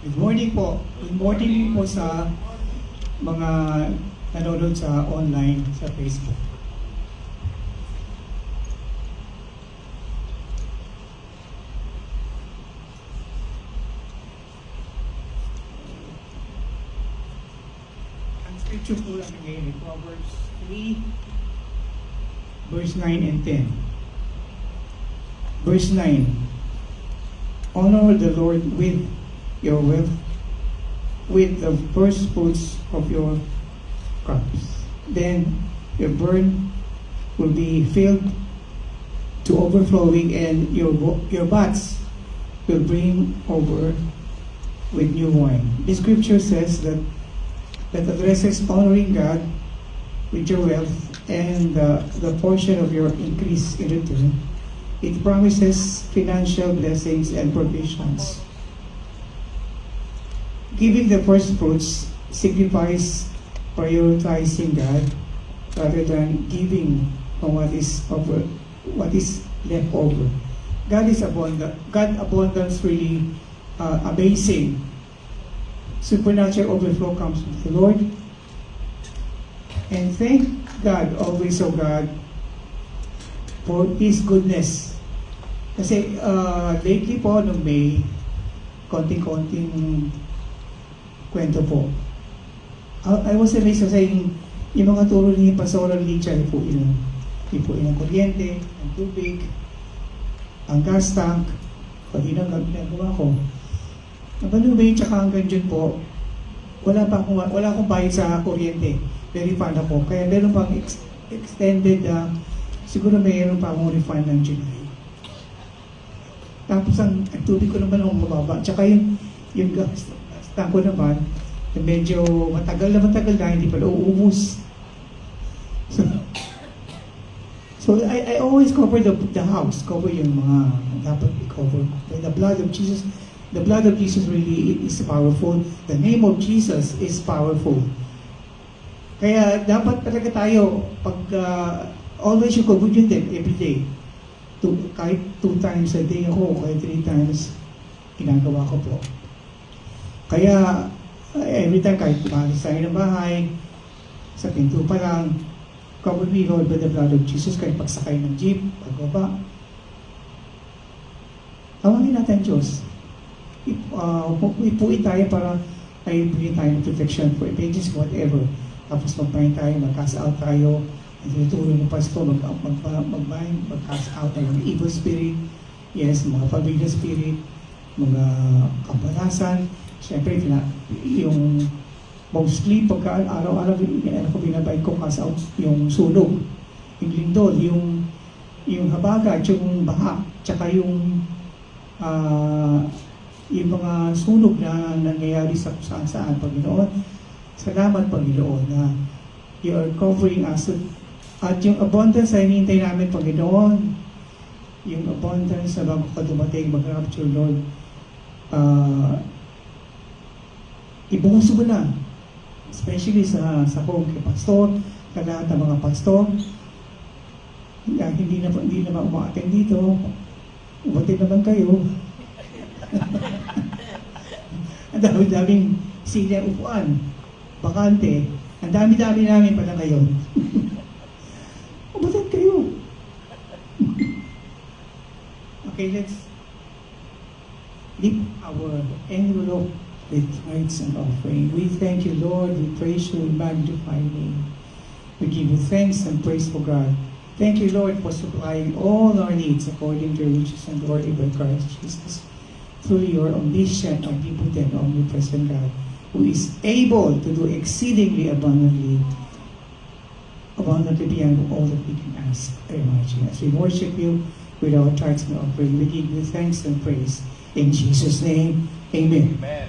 Good morning po. Good morning po sa mga nanonood sa online sa Facebook. Ang scripture po lang ngayon ay Proverbs 3, verse 9 and 10. Verse 9, honor the Lord with your wealth, with the first fruits of your crops. Then your barn will be filled to overflowing, and your vats will bring over with new wine. The scripture says that addresses honoring God with your wealth and the portion of your increase in return. It promises financial blessings and provisions. Giving the first fruits signifies prioritizing God rather than giving on what is left over. God is abundant. God abundance really amazing. Supernatural overflow comes from the Lord. And thank God, always, oh God, for His goodness. Kasi lately po, noong May, konting-konting kwento po. I was amazed kasi yung mga turo ni Pastor Licha, yung po yung kuryente, ang tubig, ang gas tank, pag ginagawa ko. Naman May, tsaka hanggang dyan po, wala akong bayad sa kuryente. Very fund ako. Kaya meron pang extended, siguro mayroon pa akong refund ng July. Tapos ang tubig ko naman ang mababa. Tsaka yung gas tank ko naman, medyo matagal na, hindi pala uubos. So I always cover the house, cover yung mga dapat i-cover. The blood of Jesus really is powerful. The name of Jesus is powerful. Kaya dapat talaga tayo, pag always you cover yun din, every day. Kahit 2 times a day ako, kahit 3 times, ginagawa ko po. Kaya, every time, kahit umalis tayo ng bahay, sa pinto pa lang, cover me, Lord, by the blood of Jesus, kahit pagsakay ng jeep, pagbaba. Tawagin natin Diyos. Ipuin tayo para ay bigyan tayo ng protection for emergency, whatever. Tapos magpahin tayo, mag-cast out tayo, tinuturo ng pastor, mag-cast out tayo ng evil spirit, yes, mga familiar spirit, mga kabalasan. Siyempre, yung mostly pagka araw-araw ko binabay ko cast out yung sunog, yung lindol, yung habagat, yung baha, tsaka yung mga sunog na nangyayari sa saan-saan. Panginoon, salamat Panginoon na you are covering us. At yung abundance ay hinihintay namin, Panginoon, yung abundance na bago ka dumating, mag-rapture, Lord, ibuhos mo na, especially sa home kay pastor, sa lahat ng mga pastor. Hindi na umaattend dito, umatid naman kayo. Ang dami-daming silang upuan, bakante, ang dami-dami namin pala ngayon. Umatid kayo. Okay, let's lift our envelope with tithes and offering. We thank you, Lord. We praise you. We magnify your name. We give you thanks and praise for God. Thank you, Lord, for supplying all our needs according to your riches and glory by Christ Jesus, through your omniscient, omnipotent, omnipresent God, who is able to do exceedingly abundantly beyond all that we can ask or imagine. As we worship you with our tithes and offering, we give you thanks and praise. In Jesus' name, amen. Amen.